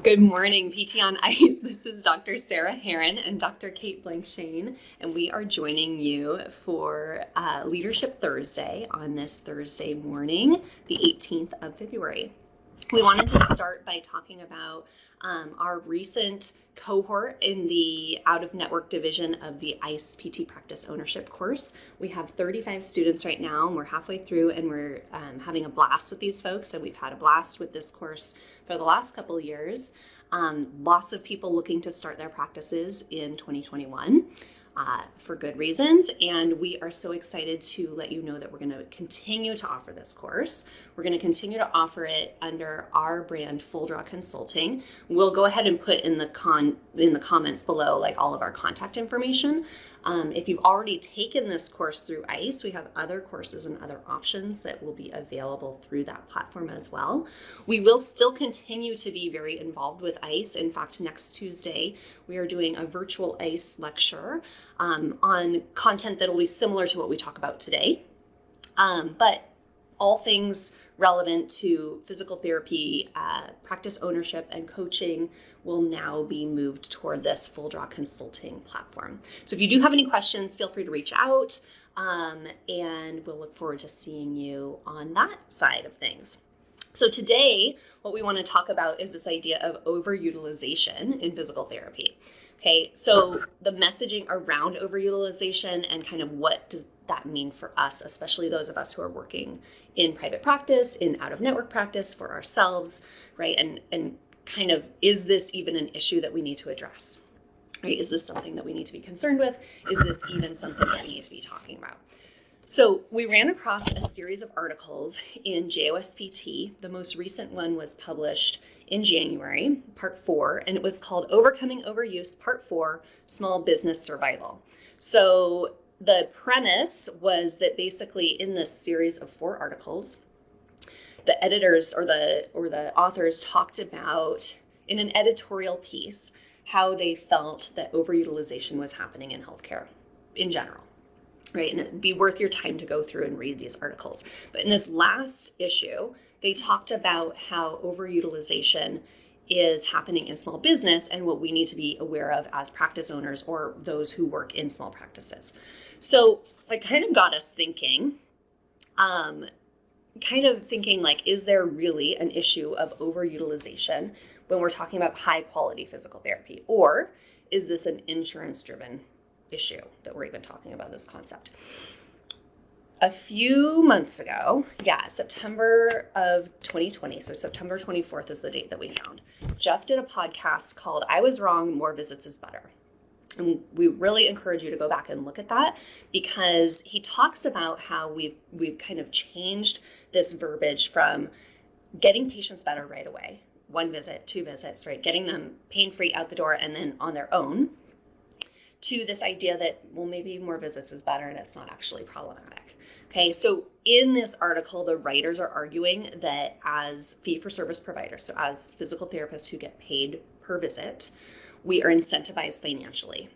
Good morning, PT on Ice. This is Dr. Sarah Heron and Dr. Kate Blankshane, and we are joining you for Leadership Thursday on this Thursday morning, the 18th of February. We wanted to start by talking about our recent cohort in the out-of-network division of the ICE PT Practice Ownership course. We have 35 students right now, and we're halfway through, and we're having a blast with these folks, and we've had a blast with this course for the last couple of years. Lots of people looking to start their practices in 2021. For good reasons, and we are so excited to let you know that we're going to continue to offer this course. We're going to continue to offer it under our brand, Full Draw Consulting. We'll go ahead and put in the comments below like all of our contact information. If you've already taken this course through ICE, we have other courses and other options that will be available through that platform as well. We will still continue to be very involved with ICE. In fact, next Tuesday, we are doing a virtual ICE lecture on content that will be similar to what we talk about today, but all things relevant to physical therapy, practice ownership, and coaching will now be moved toward this Full Draw Consulting platform. So if you do have any questions, feel free to reach out, and we'll look forward to seeing you on that side of things. So today, what we want to talk about is this idea of overutilization in physical therapy. Okay, so the messaging around overutilization and kind of what does that mean for us, especially those of us who are working in private practice, in out-of-network practice for ourselves, right? And kind of, is this even an issue that we need to address, right? Is this something that we need to be concerned with? Is this even something that we need to be talking about? So we ran across a series of articles in JOSPT. The most recent one was published in January, part 4, and it was called Overcoming Overuse, part 4, Small Business Survival. So the premise was that basically in this series of 4 articles, the editors or the authors talked about, in an editorial piece, how they felt that overutilization was happening in healthcare in general. Right, and it'd be worth your time to go through and read these articles. But in this last issue, they talked about how overutilization is happening in small business and what we need to be aware of as practice owners or those who work in small practices. So it kind of got us thinking, like, is there really an issue of overutilization when we're talking about high quality physical therapy? Or is this an insurance-driven issue that we're even talking about this concept? A few months ago, September of 2020, so September 24th is the date that we found, Jeff did a podcast called I Was Wrong, More Visits is Better. And we really encourage you to go back and look at that because he talks about how we've kind of changed this verbiage from getting patients better right away, 1 visit, 2 visits, right? Getting them pain-free out the door and then on their own, to this idea that, well, maybe more visits is better and it's not actually problematic. Okay, so in this article, the writers are arguing that as fee-for-service providers, so as physical therapists who get paid per visit, we are incentivized financially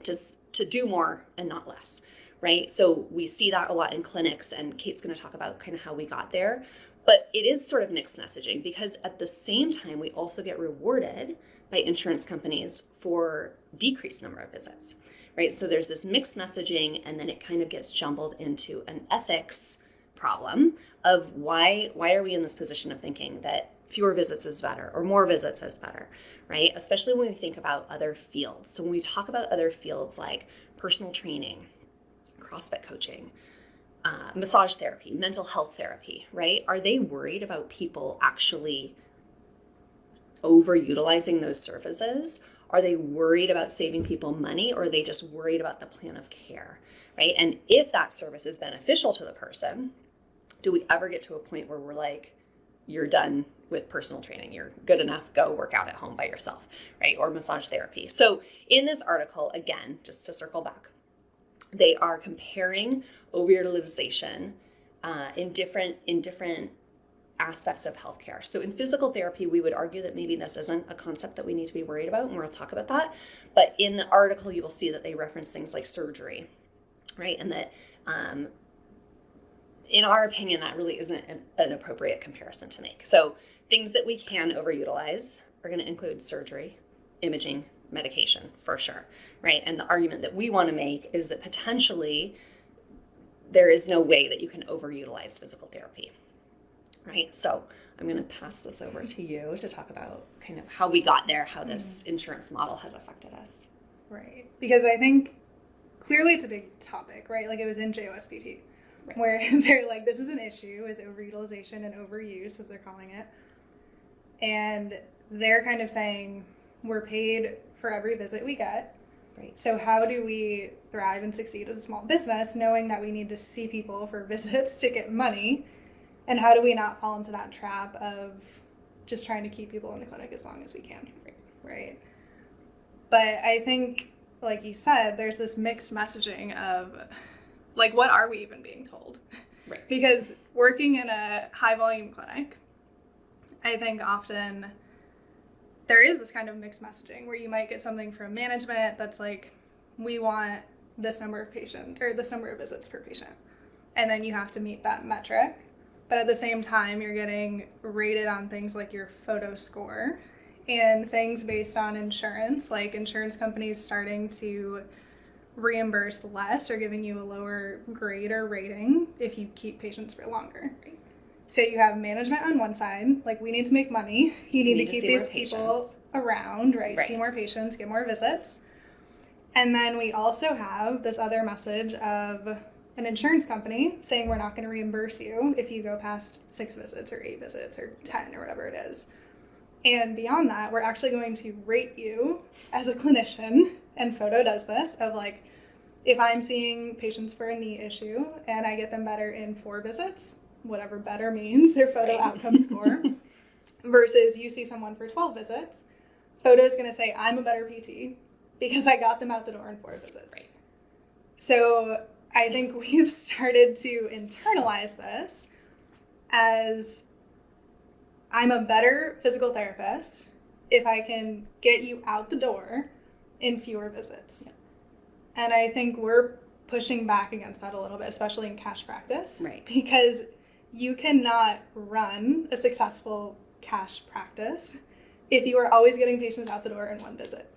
to do more and not less, right? So we see that a lot in clinics, and Kate's going to talk about kind of how we got there. But it is sort of mixed messaging because at the same time, we also get rewarded by insurance companies for decreased number of visits, right? So there's this mixed messaging, and then it kind of gets jumbled into an ethics problem of why are we in this position of thinking that fewer visits is better or more visits is better, right? Especially when we think about other fields. So when we talk about other fields like personal training, CrossFit coaching, massage therapy, mental health therapy, right? Are they worried about people actually overutilizing those services? Are they worried about saving people money, or are they just worried about the plan of care, right? And if that service is beneficial to the person, do we ever get to a point where we're like, you're done with personal training, you're good enough, go work out at home by yourself, right? Or massage therapy. So in this article, again, just to circle back, they are comparing overutilization in different aspects of healthcare. So in physical therapy, we would argue that maybe this isn't a concept that we need to be worried about, and we'll talk about that. But in the article, you will see that they reference things like surgery, right? And that in our opinion, that really isn't an appropriate comparison to make. So things that we can overutilize are going to include surgery, imaging, medication, for sure, right? And the argument that we want to make is that potentially there is no way that you can overutilize physical therapy, right? So I'm going to pass this over to you to talk about kind of how we got there, how this insurance model has affected us. Right. Because I think clearly it's a big topic, right? Like it was in JOSPT, right, where they're like, this is an issue, is overutilization and overuse, as they're calling it. And they're kind of saying, we're paid for every visit we get. Right. So how do we thrive and succeed as a small business, knowing that we need to see people for visits to get money? And how do we not fall into that trap of just trying to keep people in the clinic as long as we can? Right. But I think, like you said, there's this mixed messaging of, like, what are we even being told? Right. Because working in a high volume clinic, I think often there is this kind of mixed messaging where you might get something from management that's like, we want this number of patients or this number of visits per patient. And then you have to meet that metric. But at the same time, you're getting rated on things like your photo score and things based on insurance, like insurance companies starting to reimburse less or giving you a lower grade or rating if you keep patients for longer. So you have management on one side, like we need to make money. You need to keep these people around, right? See more patients, get more visits. And then we also have this other message of an insurance company saying we're not going to reimburse you if you go past 6 visits or 8 visits or 10 or whatever it is. And beyond that, we're actually going to rate you as a clinician, and Photo does this, of like, if I'm seeing patients for a knee issue and I get them better in 4 visits, whatever better means, their photo outcome score, versus you see someone for 12 visits, Photo's going to say, I'm a better PT because I got them out the door in 4 visits. Right. So I think we've started to internalize this as, I'm a better physical therapist if I can get you out the door in fewer visits. Yeah. And I think we're pushing back against that a little bit, especially in cash practice. Right. Because you cannot run a successful cash practice if you are always getting patients out the door in 1 visit.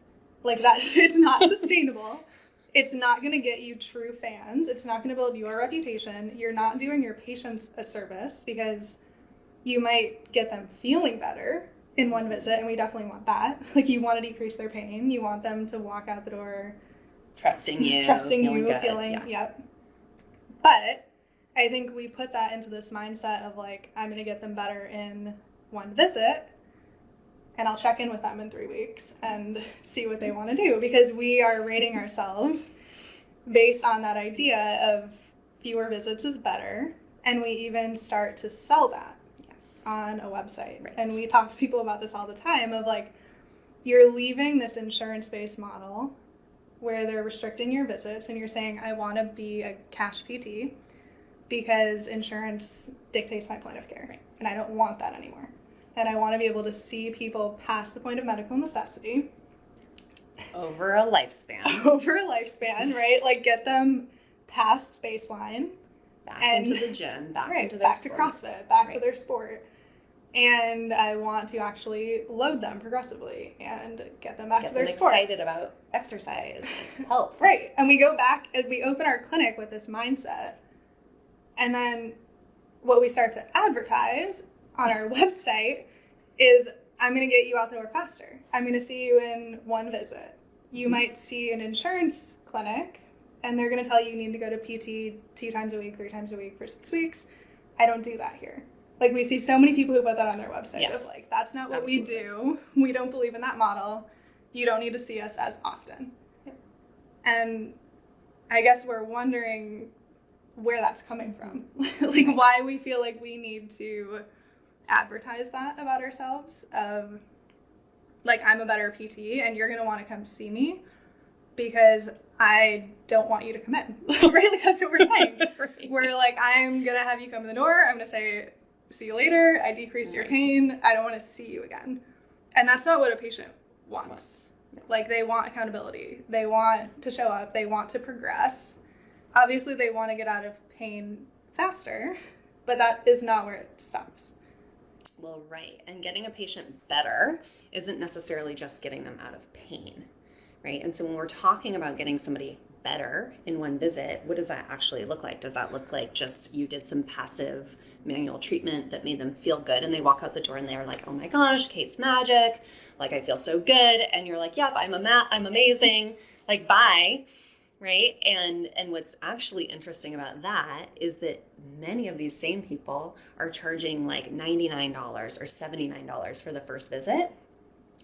Like that, it's not sustainable. It's not going to get you true fans. It's not going to build your reputation. You're not doing your patients a service because you might get them feeling better in 1 visit, and we definitely want that. Like, you want to decrease their pain. You want them to walk out the door trusting you, feeling, yep. But I think we put that into this mindset of like, I'm going to get them better in 1 visit, and I'll check in with them in 3 weeks and see what they want to do, because we are rating ourselves based on that idea of fewer visits is better, and we even start to sell that on a website. Right. And we talk to people about this all the time of like, you're leaving this insurance-based model where they're restricting your visits and you're saying, I want to be a cash PT because insurance dictates my point of care. Right. And I don't want that anymore. And I want to be able to see people past the point of medical necessity. Over a lifespan, right? Like get them past baseline. Back into the gym, back into their sport. Back to CrossFit, back to their sport. And I want to actually load them progressively and get them back to their sport. Get them excited about exercise and health. Right. And we go back, as we open our clinic with this mindset. And then what we start to advertise on our website is, I'm going to get you out the door faster. I'm going to see you in 1 visit. You might see an insurance clinic, and they're going to tell you need to go to PT 2 times a week, 3 times a week for 6 weeks. I don't do that here. Like, we see so many people who put that on their website. Yes. Of like, that's not what we do. We don't believe in that model. You don't need to see us as often. Yeah. And I guess we're wondering where that's coming from. Like, why we feel like we need to advertise that about ourselves of, like, I'm a better PT and you're going to want to come see me because I don't want you to come in. Right? Like, that's what we're saying. Right. We're like, I'm going to have you come in the door. I'm going to say, see you later. I decreased your pain. I don't want to see you again. And that's not what a patient wants. Like, they want accountability. They want to show up. They want to progress. Obviously, they want to get out of pain faster, but that is not where it stops. Well, right. And getting a patient better isn't necessarily just getting them out of pain, right? And so when we're talking about getting somebody better in one visit, what does that actually look like? Does that look like just you did some passive manual treatment that made them feel good and they walk out the door and they're like, oh my gosh, Kate's magic. Like, I feel so good. And you're like, yep, I'm amazing. Like, bye. Right. And what's actually interesting about that is that many of these same people are charging like $99 or $79 for the first visit.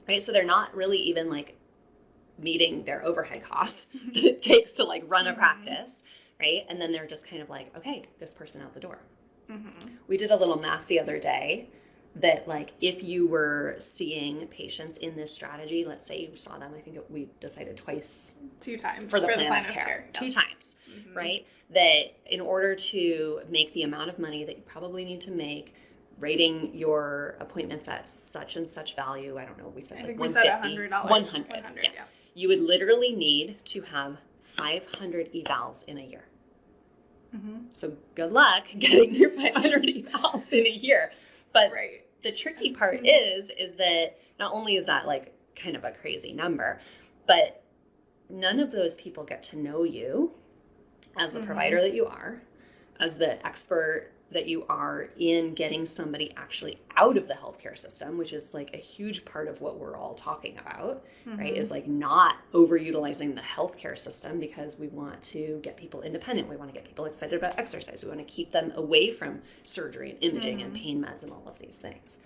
Right. So they're not really even like meeting their overhead costs that it takes to like run a practice, right? And then they're just kind of like, okay, this person out the door. We did a little math the other day that like if you were seeing patients in this strategy, let's say you saw them, I think we decided two times for the plan of care. Two times, right? That in order to make the amount of money that you probably need to make rating your appointments at such and such value, I don't know, we said like $150. $100, yeah. You would literally need to have 500 evals in a year. So good luck getting your 500 evals in a year. But the tricky part is that not only is that like kind of a crazy number, but none of those people get to know you as the provider that you are, as the expert that you are in getting somebody actually out of the healthcare system, which is like a huge part of what we're all talking about, right? Is like not overutilizing the healthcare system because we want to get people independent. We want to get people excited about exercise. We want to keep them away from surgery and imaging and pain meds and all of these things.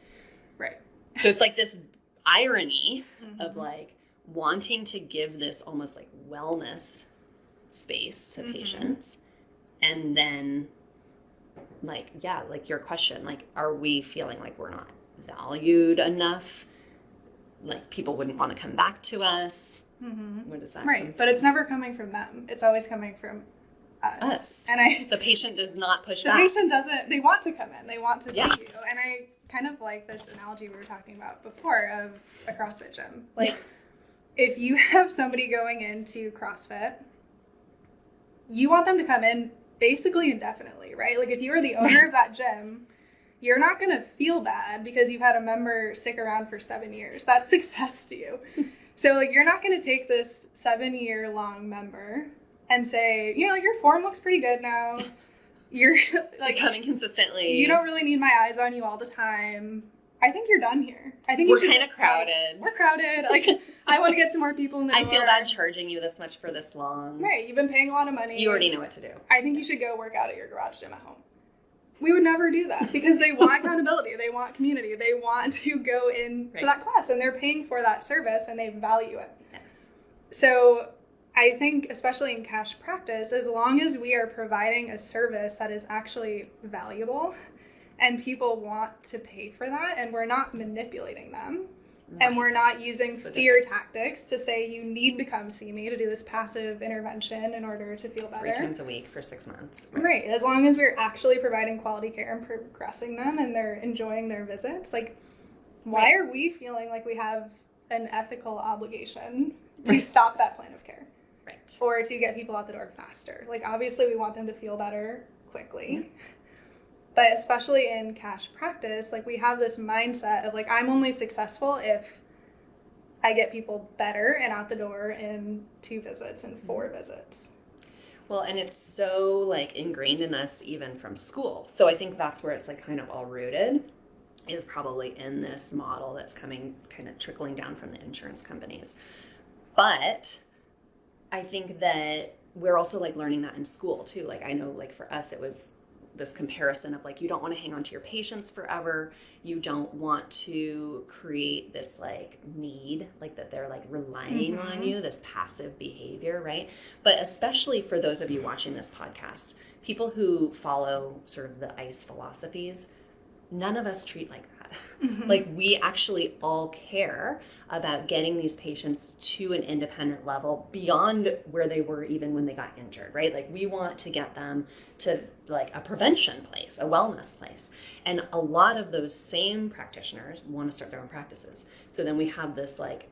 Right. So it's like this irony of like wanting to give this almost like wellness space to patients and then like, yeah, like your question, like, are we feeling like we're not valued enough? Like people wouldn't want to come back to us. What is that? Right. But it's never coming from them. It's always coming from us. And the patient does not push back. The patient doesn't, they want to come in. They want to see you. And I kind of like this analogy we were talking about before of a CrossFit gym. Like if you have somebody going into CrossFit, you want them to come in basically indefinitely, right? Like if you are the owner of that gym, you're not going to feel bad because you've had a member stick around for 7 years. That's success to you. So like you're not going to take this 7-year-long member and say, you know, like your form looks pretty good now. You're like coming consistently. You don't really need my eyes on you all the time. I think you're done here. I think we're kind of crowded. We're crowded. Like I want to get some more people in the door. I feel bad charging you this much for this long. Right. You've been paying a lot of money. You already know what to do. I think you should go work out at your garage gym at home. We would never do that because they want accountability. They want community. They want to go into that class and they're paying for that service and they value it. Yes. So I think especially in cash practice, as long as we are providing a service that is actually valuable and people want to pay for that and we're not manipulating them and we're not using fear tactics to say you need to come see me to do this passive intervention in order to feel better. 3 times a week for 6 months. Right. As long as we're actually providing quality care and progressing them and they're enjoying their visits, like why are we feeling like we have an ethical obligation to stop that plan of care? Right. Or to get people out the door faster. Like obviously we want them to feel better quickly. But especially in cash practice, like we have this mindset of like, I'm only successful if I get people better and out the door in 2 visits and 4 visits. Well, and it's so like ingrained in us even from school. So I think that's where it's like kind of all rooted is probably in this model that's coming kind of trickling down from the insurance companies. But I think that we're also like learning that in school too. Like I know like for us, it was this comparison of like, you don't want to hang on to your patients forever. You don't want to create this like need, like that they're like relying on you, this passive behavior, right? But especially for those of you watching this podcast, people who follow sort of the ICE philosophies, none of us treat like that. Like we actually all care about getting these patients to an independent level beyond where they were even when they got injured, right? Like we want to get them to like a prevention place, a wellness place. And a lot of those same practitioners want to start their own practices. So then we have this like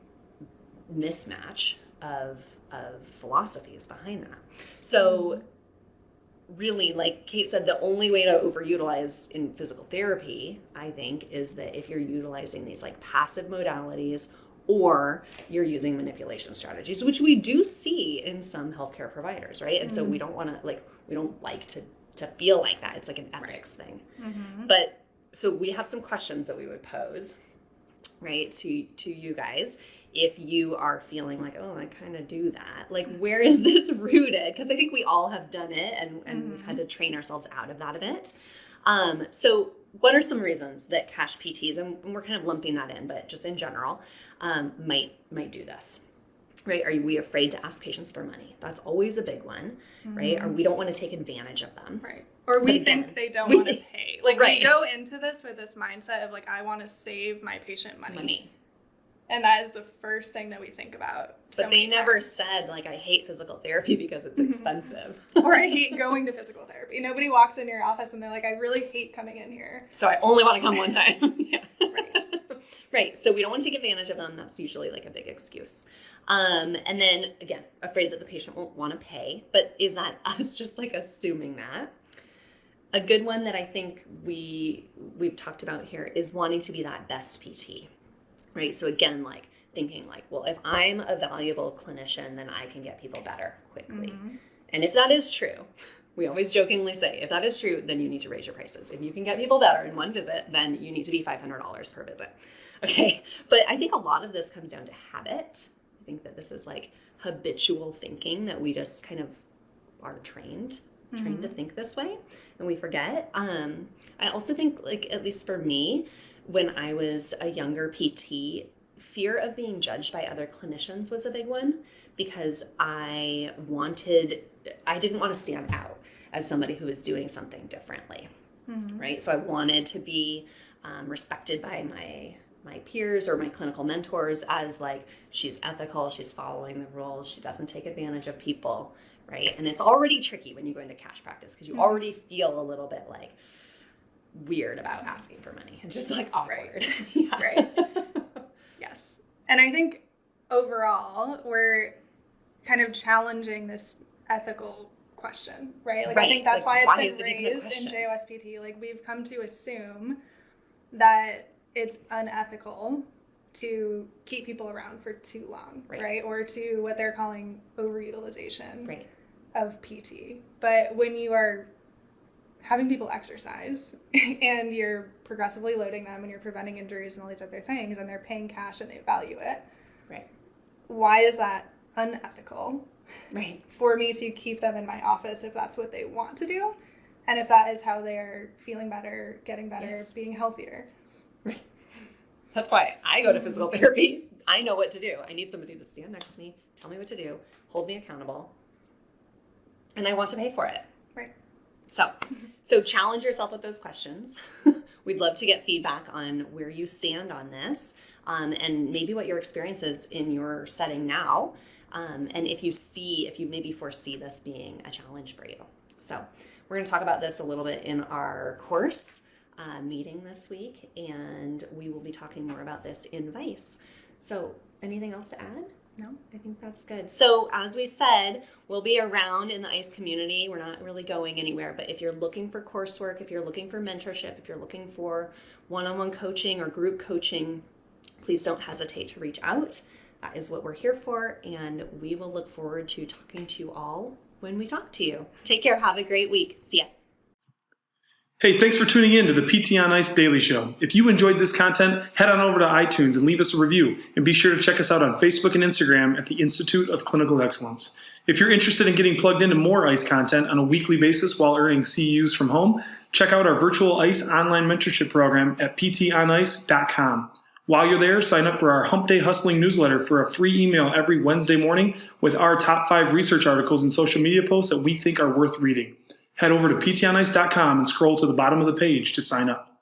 mismatch of philosophies behind that. So really, like Kate said, the only way to overutilize in physical therapy, I think, is that if you're utilizing these like passive modalities or you're using manipulation strategies, which we do see in some healthcare providers, right? And so we don't want to we don't like to feel like that. It's like an ethics thing. But so we have some questions that we would pose, right, to you guys. If you are feeling like, oh, I kind of do that, like, where is this rooted? Because I think we all have done it, and we've had to train ourselves out of that a bit. So what are some reasons that cash PTs, and we're kind of lumping that in, but just in general, might do this, right? Are we afraid to ask patients for money? That's always a big one, right? Or we don't want to take advantage of them. Right. Or we think they don't want to pay. Like, we go into this with this mindset of, like, I want to save my patient money. And that is the first thing that we think about. But they never said, like, I hate physical therapy because it's expensive. Or I hate going to physical therapy. Nobody walks in your office and they're like, I really hate coming in here. So I only want to come one time. Right. So we don't want to take advantage of them. That's usually like a big excuse. And then, again, afraid that the patient won't want to pay. But is that us just like assuming that? A good one that I think we've talked about here is wanting to be that best PT. Right. So again, like thinking like, well, if I'm a valuable clinician, then I can get people better quickly. And if that is true, we always jokingly say, if that is true, then you need to raise your prices. If you can get people better in one visit, then you need to be $500 per visit. Okay. But I think a lot of this comes down to habit. I think that this is like habitual thinking that we just kind of are trained to think this way, and we forget. I also think, like, at least for me, when I was a younger PT, fear of being judged by other clinicians was a big one, because I didn't want to stand out as somebody who was doing something differently, right? So I wanted to be respected by my peers or my clinical mentors as, like, she's ethical, she's following the rules, she doesn't take advantage of people, right? And it's already tricky when you go into cash practice because you already feel a little bit like weird about asking for money. It's just like awkward. Right. Yes. And I think overall we're kind of challenging this ethical question, right? Like, I think that's why it's been raised in JOSPT. Like, we've come to assume that it's unethical to keep people around for too long, right? Or to what they're calling overutilization of PT. But when you are having people exercise and you're progressively loading them and you're preventing injuries and all these other things, and they're paying cash and they value it, why is that unethical for me to keep them in my office if that's what they want to do, and if that is how they're feeling better, getting better, being healthier? That's why I go to physical therapy. I know what to do. I need somebody to stand next to me, tell me what to do, hold me accountable, and I want to pay for it. So challenge yourself with those questions. We'd love to get feedback on where you stand on this, and maybe what your experience is in your setting now, and if you maybe foresee this being a challenge for you. So we're going to talk about this a little bit in our course meeting this week, and we will be talking more about this in VICE. So anything else to add? No, I think that's good. So as we said, we'll be around in the ICE community. We're not really going anywhere, but if you're looking for coursework, if you're looking for mentorship, if you're looking for one-on-one coaching or group coaching, please don't hesitate to reach out. That is what we're here for, and we will look forward to talking to you all when we talk to you. Take care. Have a great week. See ya. Hey, thanks for tuning in to the PT on Ice Daily Show. If you enjoyed this content, head on over to iTunes and leave us a review. And be sure to check us out on Facebook and Instagram at the Institute of Clinical Excellence. If you're interested in getting plugged into more ICE content on a weekly basis while earning CEUs from home, check out our virtual ICE online mentorship program at ptonice.com. While you're there, sign up for our Hump Day Hustling newsletter for a free email every Wednesday morning with our top 5 research articles and social media posts that we think are worth reading. Head over to ptonice.com and scroll to the bottom of the page to sign up.